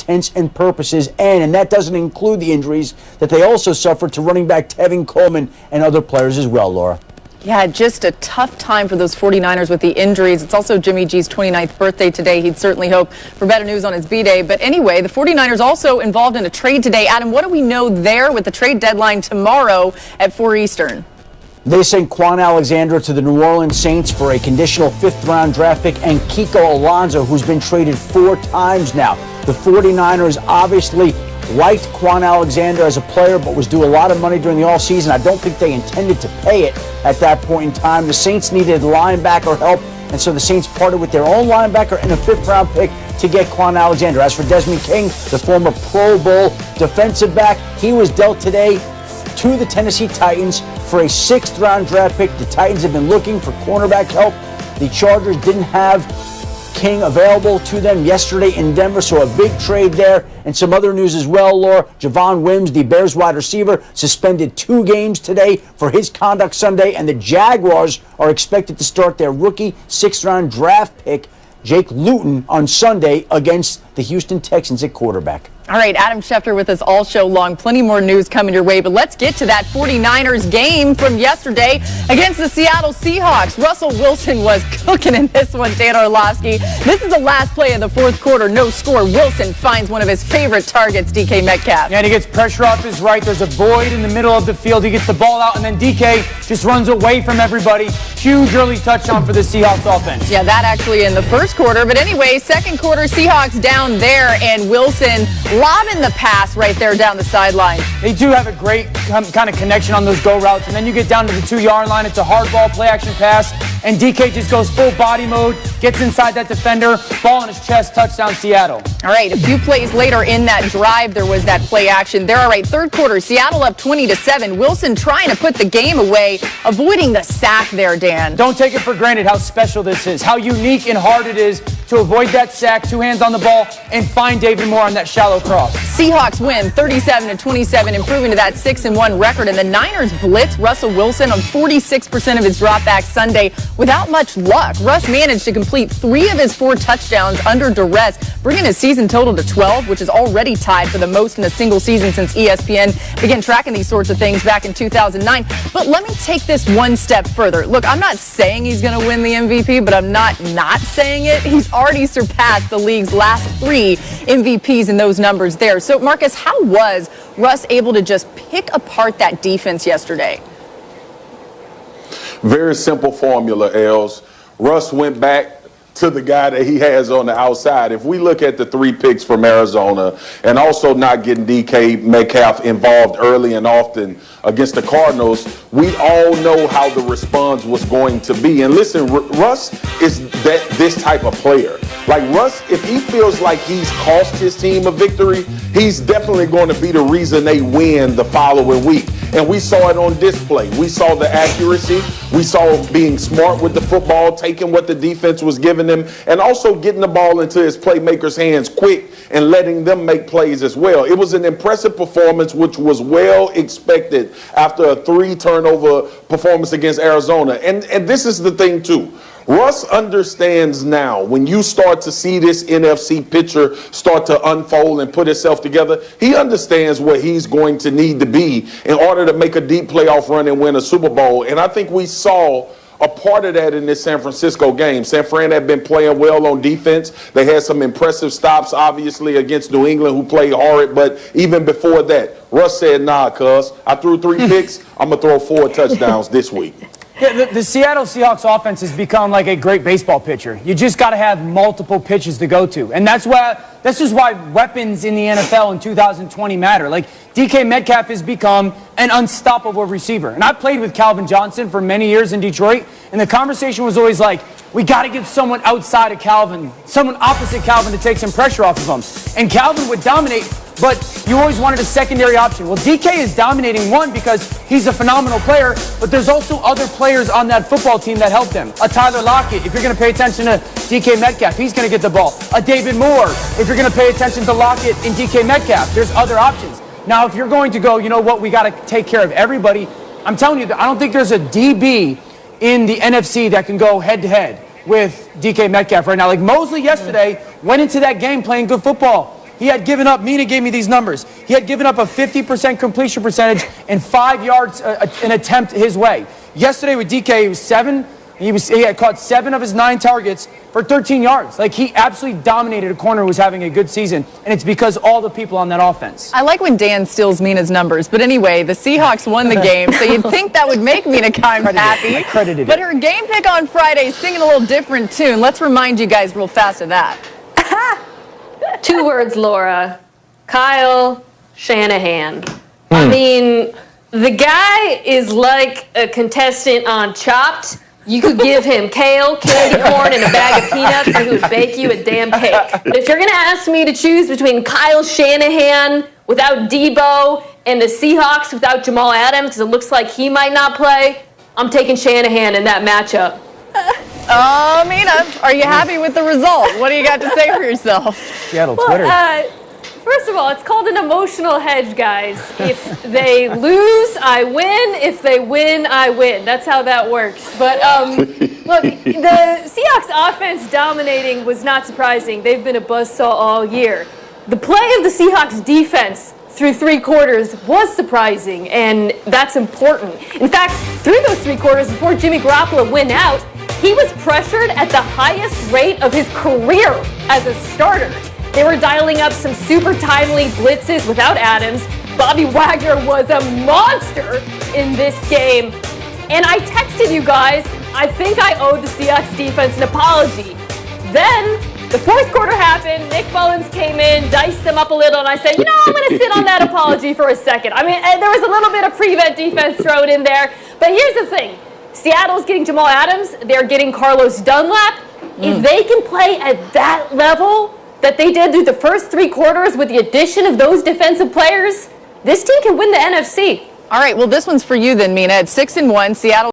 intents and purposes, and that doesn't include the injuries that they also suffered to running back Tevin Coleman and other players as well, Laura. Yeah, just a tough time for those 49ers with the injuries. It's also Jimmy G's 29th birthday today. He'd certainly hope for better news on his B-Day. But anyway, the 49ers also involved in a trade today. Adam, what do we know there with the trade deadline tomorrow at 4 Eastern? They sent Quan Alexander to the New Orleans Saints for a conditional 5th-round draft pick and Kiko Alonso, who's been traded 4 times now. The 49ers obviously liked Quan Alexander as a player, but was due a lot of money during the offseason. I don't think they intended to pay it at that point in time. The Saints needed linebacker help, and so the Saints parted with their own linebacker and a 5th-round pick to get Quan Alexander. As for Desmond King, the former Pro Bowl defensive back, he was dealt today to the Tennessee Titans for a 6th-round draft pick. The Titans have been looking for cornerback help. The Chargers didn't have King available to them yesterday in Denver, so a big trade there. And some other news as well, Laura. Javon Wims, the Bears wide receiver, suspended 2 games today for his conduct Sunday, and the Jaguars are expected to start their rookie 6th-round draft pick, Jake Luton, on Sunday against the Houston Texans at quarterback. All right, Adam Schefter with us all show long. Plenty more news coming your way, but let's get to that 49ers game from yesterday against the Seattle Seahawks. Russell Wilson was cooking in this one, Dan Orlovsky. This is the last play of the 4th quarter. No score. Wilson finds one of his favorite targets, DK Metcalf. Yeah, and he gets pressure off his right. There's a void in the middle of the field. He gets the ball out, and then DK just runs away from everybody. Huge early touchdown for the Seahawks offense. Yeah, that actually in the 1st quarter. But anyway, 2nd quarter, Seahawks down there, and Wilson lobbing the pass right there down the sideline. They do have a great kind of connection on those go routes, and then you get down to the 2-yard line. It's a hard ball, play action pass, and DK just goes full body mode, gets inside that defender, ball on his chest, touchdown Seattle. All right, a few plays later in that drive, there was that play action there. All right, 3rd quarter, Seattle up 20-7. Wilson trying to put the game away, avoiding the sack there, Dan. Don't take it for granted how special this is, how unique and hard it is to avoid that sack, 2 hands on the ball, and find David Moore on that shallow cross. Seahawks win 37-27, improving to that 6-1 record. And the Niners blitz Russell Wilson on 46% of his dropbacks Sunday without much luck. Russ managed to complete 3 of his 4 touchdowns under duress, bringing his season total to 12, which is already tied for the most in a single season since ESPN began tracking these sorts of things back in 2009. But let me take this one step further. Look, I'm not saying he's going to win the MVP, but I'm not saying it. He's already surpassed the league's last 3 MVPs in those numbers there. So, Marcus, how was Russ able to just pick apart that defense yesterday? Very simple formula, Els. Russ went back to the guy that he has on the outside. If we look at the 3 picks from Arizona and also not getting DK Metcalf involved early and often against the Cardinals, we all know how the response was going to be. And listen, Russ is this type of player. Like Russ, if he feels like he's cost his team a victory, he's definitely going to be the reason they win the following week. And we saw it on display. We saw the accuracy. We saw being smart with the football, taking what the defense was giving him, and also getting the ball into his playmakers' hands quick and letting them make plays as well. It was an impressive performance, which was well expected after a 3-turnover performance against Arizona. And this is the thing, too. Russ understands now when you start to see this NFC picture start to unfold and put itself together, he understands what he's going to need to be in order to make a deep playoff run and win a Super Bowl. And I think we saw a part of that in this San Francisco game. San Fran had been playing well on defense. They had some impressive stops, obviously, against New England, who played hard. But even before that, Russ said, nah, cuz, I threw 3 picks. I'm going to throw 4 touchdowns this week. Yeah, the Seattle Seahawks offense has become like a great baseball pitcher. You just got to have multiple pitches to go to. And that's just why weapons in the NFL in 2020 matter. Like, DK Metcalf has become an unstoppable receiver. And I played with Calvin Johnson for many years in Detroit, and the conversation was always like, we got to get someone outside of Calvin, someone opposite Calvin to take some pressure off of him. And Calvin would dominate, but you always wanted a secondary option. Well, DK is dominating, one, because he's a phenomenal player, but there's also other players on that football team that help him. A Tyler Lockett, if you're going to pay attention to DK Metcalf, he's going to get the ball. A David Moore, if you're going to pay attention to Lockett and DK Metcalf, there's other options. Now, if you're going to go, you know what, we got to take care of everybody, I'm telling you, I don't think there's a DB in the NFC that can go head-to-head with DK Metcalf right now. Like Mosley yesterday went into that game playing good football. he had given up, Mina gave me these numbers, he had given up a 50% completion percentage and 5 yards an attempt his way. Yesterday with DK, it was 7. He had caught 7 of his 9 targets for 13 yards. Like, he absolutely dominated a corner who was having a good season, and it's because all the people on that offense. I like when Dan steals Mina's numbers, but anyway, the Seahawks won the game, so you'd think that would make Mina Kimes happy. I credited but it. her game pick on Friday is singing a little different tune. Let's remind you guys real fast of that. 2 words, Laura. Kyle Shanahan. I mean, the guy is like a contestant on Chopped. You could give him kale, candy corn, and a bag of peanuts, and he would bake you a damn cake. But if you're going to ask me to choose between Kyle Shanahan without Debo and the Seahawks without Jamal Adams, because it looks like he might not play, I'm taking Shanahan in that matchup. Oh, Mina, are you happy with the result? What do you got to say for yourself? Seattle Twitter. First of all, it's called an emotional hedge, guys. If they lose, I win. If they win, I win. That's how that works. But look, the Seahawks offense dominating was not surprising. They've been a buzzsaw all year. The play of the Seahawks defense through 3 quarters was surprising, and that's important. In fact, through those 3 quarters, before Jimmy Garoppolo went out, he was pressured at the highest rate of his career as a starter. They were dialing up some super timely blitzes without Adams. Bobby Wagner was a monster in this game. And I texted you guys, I think I owed the Seahawks defense an apology. Then the 4th quarter happened. Nick Mullins came in, diced them up a little, and I said, you know, I'm going to sit on that apology for a second. I mean, there was a little bit of prevent defense thrown in there. But here's the thing. Seattle's getting Jamal Adams. They're getting Carlos Dunlap. If they can play at that level that they did through the first 3 quarters with the addition of those defensive players, this team can win the NFC. All right, well, this one's for you then, Mina. At 6-1, Seattle